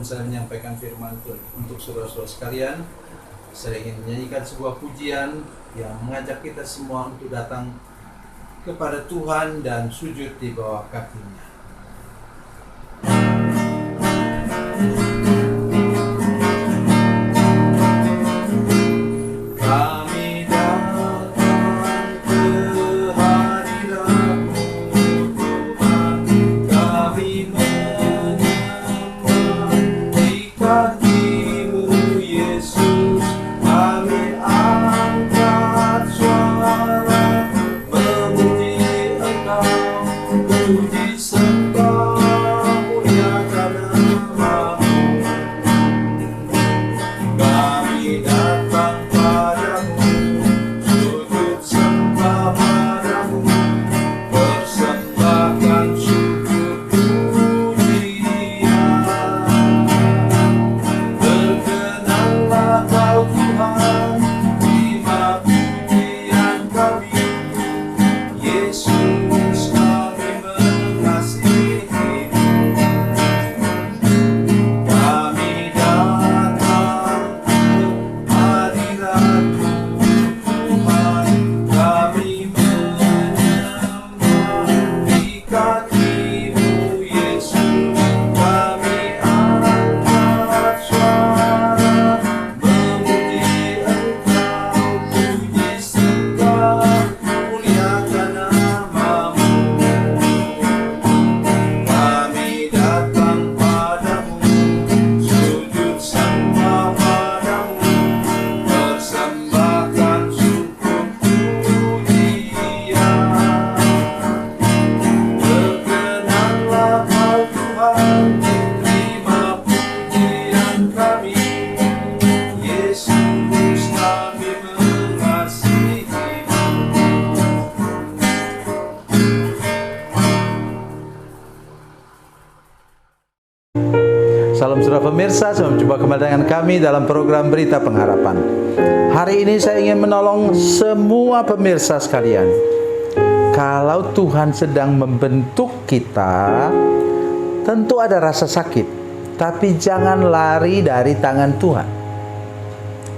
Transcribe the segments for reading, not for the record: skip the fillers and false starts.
saya menyampaikan firman Tuhan untuk saudara-saudara sekalian, saya ingin menyanyikan sebuah pujian yang mengajak kita semua untuk datang kepada Tuhan dan sujud di bawah kaki-Nya. Salam saudara pemirsa, selamat berjumpa kembali dengan kami dalam program Berita Pengharapan. Hari ini saya ingin menolong semua pemirsa sekalian. Kalau Tuhan sedang membentuk kita, tentu ada rasa sakit, tapi jangan lari dari tangan Tuhan.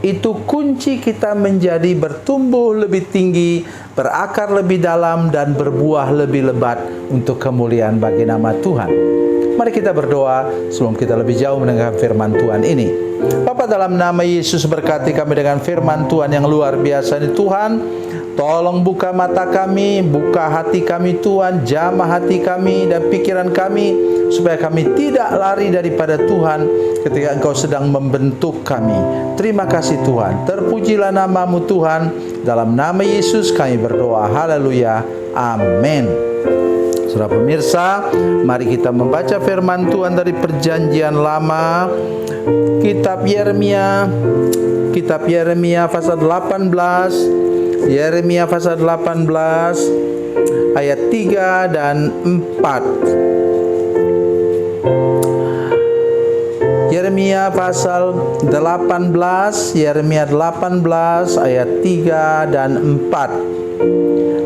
Itu kunci kita menjadi bertumbuh lebih tinggi, berakar lebih dalam, dan berbuah lebih lebat untuk kemuliaan bagi nama Tuhan. Mari kita berdoa sebelum kita lebih jauh mendengar firman Tuhan ini. Bapa, dalam nama Yesus berkati kami dengan firman Tuhan yang luar biasa ini Tuhan. Tolong buka mata kami, buka hati kami Tuhan, jamah hati kami dan pikiran kami, supaya kami tidak lari daripada Tuhan ketika Engkau sedang membentuk kami. Terima kasih Tuhan, terpujilah nama-Mu Tuhan. Dalam nama Yesus kami berdoa, haleluya, amin. Saudara pemirsa, mari kita membaca firman Tuhan dari Perjanjian Lama, Kitab Yeremia pasal 18, Yeremia pasal 18 ayat 3 dan 4. Yeremia pasal 18, Yeremia 18 ayat 3 dan 4.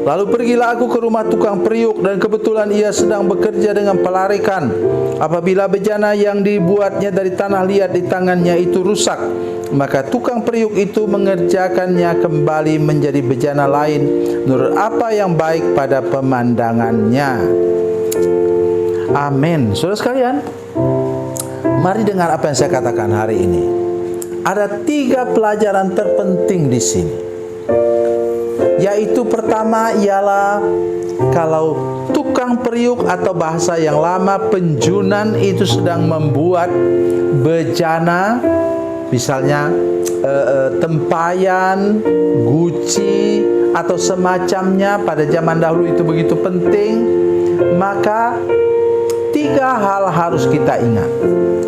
Lalu pergilah aku ke rumah tukang periuk, dan kebetulan ia sedang bekerja dengan pelarikan. Apabila bejana yang dibuatnya dari tanah liat di tangannya itu rusak, maka tukang periuk itu mengerjakannya kembali menjadi bejana lain menurut apa yang baik pada pemandangannya. Amin. Saudara sekalian, mari dengar apa yang saya katakan hari ini. Ada 3 pelajaran terpenting di sini. Yaitu pertama ialah kalau tukang periuk atau bahasa yang lama penjunan itu sedang membuat bejana, misalnya tempayan, guci atau semacamnya, pada zaman dahulu itu begitu penting, maka 3 hal harus kita ingat.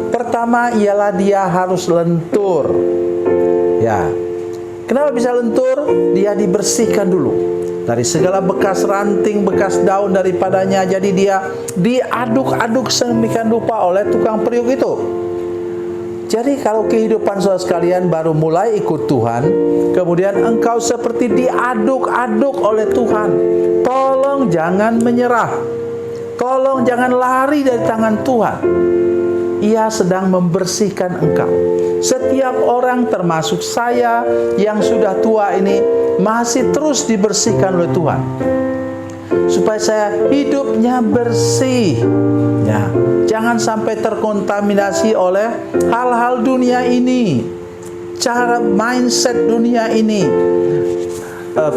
Pertama ialah dia harus lentur. Ya. Kenapa bisa lentur? Dia dibersihkan dulu dari segala bekas ranting, bekas daun daripadanya. Jadi dia diaduk-aduk sedemikian rupa oleh tukang periuk itu. Jadi kalau kehidupan saudara sekalian baru mulai ikut Tuhan, kemudian engkau seperti diaduk-aduk oleh Tuhan, tolong jangan menyerah. Tolong jangan lari dari tangan Tuhan. Ia sedang membersihkan engkau. Setiap orang termasuk saya yang sudah tua ini masih terus dibersihkan oleh Tuhan, supaya saya hidupnya bersih. Ya, jangan sampai terkontaminasi oleh hal-hal dunia ini, cara mindset dunia ini,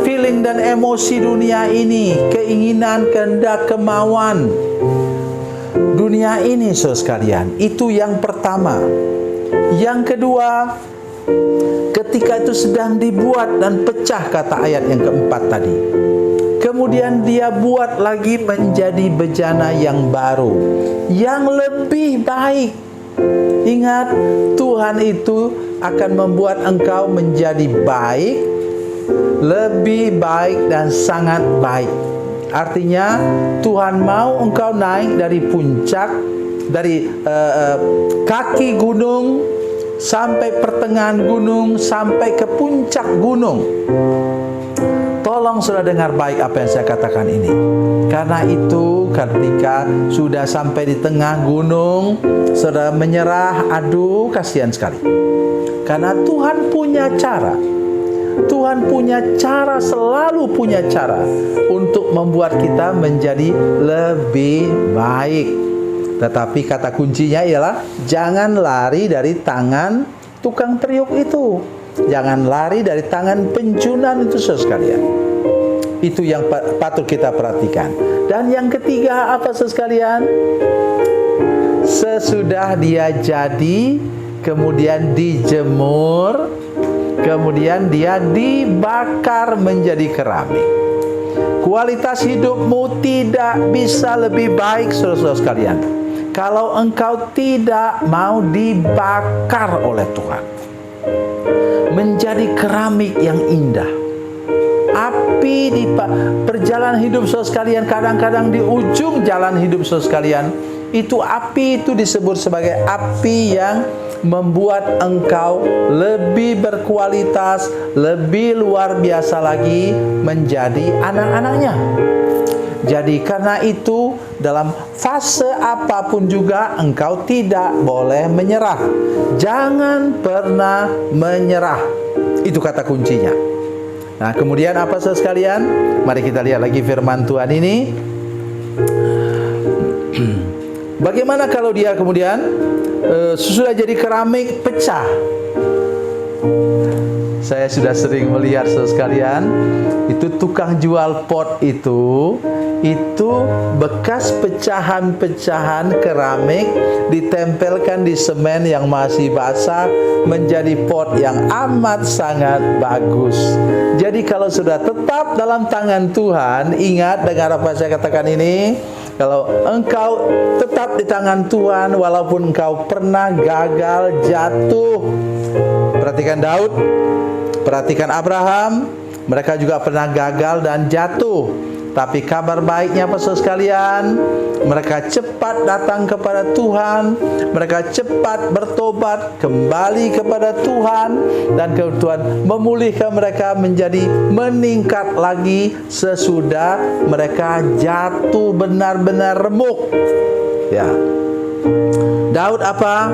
feeling dan emosi dunia ini, keinginan, kehendak, kemauan dunia ini, saudara sekalian. Itu yang pertama. Yang kedua, ketika itu sedang dibuat dan pecah, kata ayat yang keempat tadi, kemudian dia buat lagi menjadi bejana yang baru, yang lebih baik. Ingat, Tuhan itu akan membuat engkau menjadi baik, lebih baik dan sangat baik. Artinya Tuhan mau engkau naik dari puncak, dari kaki gunung sampai pertengahan gunung, sampai ke puncak gunung. Tolong saudara dengar baik apa yang saya katakan ini. Karena itu ketika sudah sampai di tengah gunung, saudara menyerah, aduh kasihan sekali. Karena Tuhan punya cara. Tuhan punya cara, selalu punya cara untuk membuat kita menjadi lebih baik. Tetapi kata kuncinya ialah jangan lari dari tangan tukang periuk itu. Jangan lari dari tangan penjunan itu, saudara sekalian. Itu yang patut kita perhatikan. Dan yang ketiga apa, saudara sekalian? Sesudah dia jadi, kemudian dijemur, kemudian dia dibakar menjadi keramik. Kualitas hidupmu tidak bisa lebih baik, saudara-saudara sekalian, kalau engkau tidak mau dibakar oleh Tuhan menjadi keramik yang indah. Api di perjalanan hidup saudara sekalian, kadang-kadang di ujung jalan hidup saudara sekalian, itu api itu disebut sebagai api yang membuat engkau lebih berkualitas, lebih luar biasa lagi menjadi anak-anaknya. Jadi karena itu dalam fase apapun juga engkau tidak boleh menyerah. Jangan pernah menyerah. Itu kata kuncinya. Nah, kemudian apa saudara sekalian? Mari kita lihat lagi firman Tuhan ini. Bagaimana kalau dia kemudian sudah jadi keramik pecah? Saya sudah sering melihat saudara sekalian, itu tukang jual pot itu bekas pecahan-pecahan keramik ditempelkan di semen yang masih basah menjadi pot yang amat sangat bagus. Jadi kalau sudah tetap dalam tangan Tuhan, ingat dengar apa saya katakan ini, kalau engkau tetap di tangan Tuhan, walaupun engkau pernah gagal, jatuh. Perhatikan Daud, perhatikan Abraham, mereka juga pernah gagal dan jatuh. Tapi kabar baiknya apa saudara sekalian? Mereka cepat datang kepada Tuhan, mereka cepat bertobat, kembali kepada Tuhan, dan Tuhan memulihkan mereka menjadi meningkat lagi sesudah mereka jatuh benar-benar remuk. Ya. Daud apa?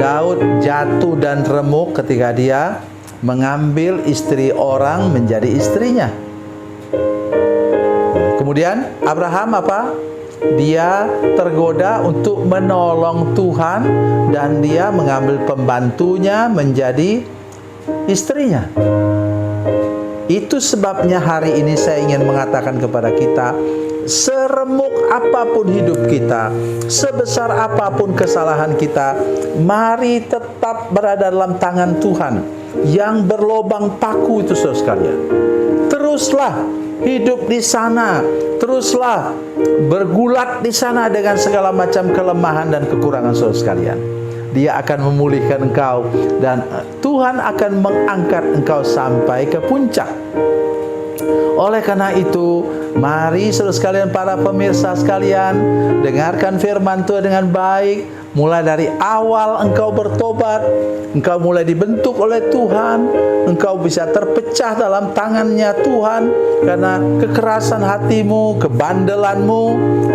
Daud jatuh dan remuk ketika dia mengambil istri orang menjadi istrinya. Kemudian Abraham apa? Dia tergoda untuk menolong Tuhan dan dia mengambil pembantunya menjadi istrinya. Itu sebabnya hari ini saya ingin mengatakan kepada kita, seremuk apapun hidup kita, sebesar apapun kesalahan kita, mari tetap berada dalam tangan Tuhan yang berlobang paku itu, saudara sekalian. Teruslah hidup di sana, teruslah bergulat di sana dengan segala macam kelemahan dan kekurangan saudara sekalian. Dia akan memulihkan engkau dan Tuhan akan mengangkat engkau sampai ke puncak. Oleh karena itu, mari saudara sekalian, para pemirsa sekalian, dengarkan firman Tuhan dengan baik. Mulai dari awal engkau bertobat, engkau mulai dibentuk oleh Tuhan, engkau bisa terpecah dalam tangannya Tuhan karena kekerasan hatimu, kebandelanmu.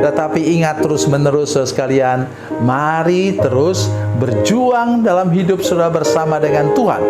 Tetapi ingat terus menerus saudara sekalian, mari terus berjuang dalam hidup saudara bersama dengan Tuhan.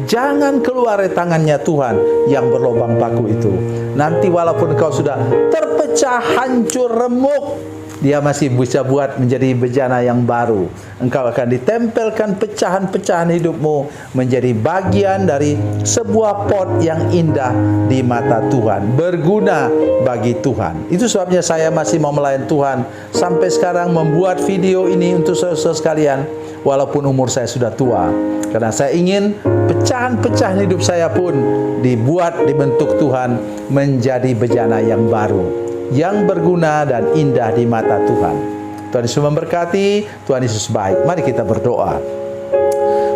Jangan keluar dari tangannya Tuhan yang berlobang paku itu. Nanti walaupun engkau sudah terpecah, hancur, remuk, Dia masih bisa buat menjadi bejana yang baru. Engkau akan ditempelkan pecahan-pecahan hidupmu menjadi bagian dari sebuah pot yang indah di mata Tuhan, berguna bagi Tuhan. Itu sebabnya saya masih mau melayani Tuhan sampai sekarang, membuat video ini untuk saudara sekalian, walaupun umur saya sudah tua. Karena saya ingin pecahan-pecahan hidup saya pun dibentuk Tuhan menjadi bejana yang baru, yang berguna dan indah di mata Tuhan. Tuhan Yesus memberkati, Tuhan Yesus baik. Mari kita berdoa.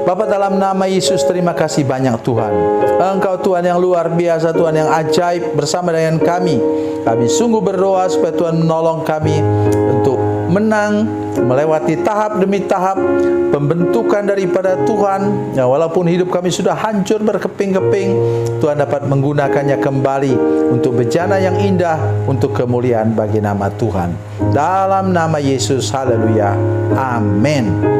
Bapa, dalam nama Yesus, terima kasih banyak Tuhan. Engkau Tuhan yang luar biasa, Tuhan yang ajaib bersama dengan kami. Kami sungguh berdoa supaya Tuhan menolong kami untuk menang, melewati tahap demi tahap pembentukan daripada Tuhan. Ya, walaupun hidup kami sudah hancur berkeping-keping, Tuhan dapat menggunakannya kembali untuk bejana yang indah, untuk kemuliaan bagi nama Tuhan. Dalam nama Yesus, haleluya, amin.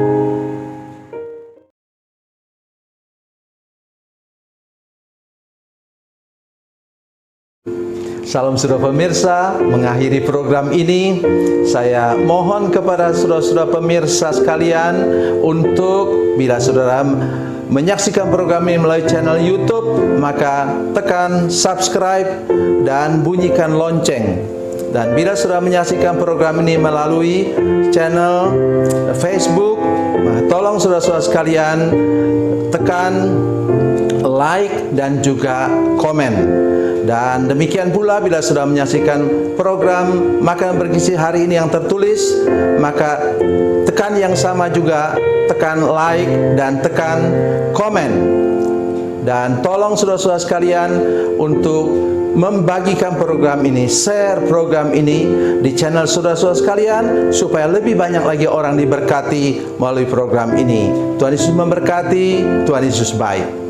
Salam saudara pemirsa, mengakhiri program ini, saya mohon kepada saudara-saudara pemirsa sekalian untuk, bila saudara menyaksikan program ini melalui channel YouTube, maka tekan subscribe dan bunyikan lonceng. Dan bila saudara menyaksikan program ini melalui channel Facebook, tolong saudara-saudara sekalian tekan like dan juga komen. Dan demikian pula bila sudah menyaksikan program Makanan Bergizi hari ini yang tertulis, maka tekan yang sama juga, tekan like dan tekan komen. Dan tolong saudara-saudara sekalian untuk membagikan program ini, share program ini di channel saudara-saudara sekalian, supaya lebih banyak lagi orang diberkati melalui program ini. Tuhan Yesus memberkati, Tuhan Yesus baik.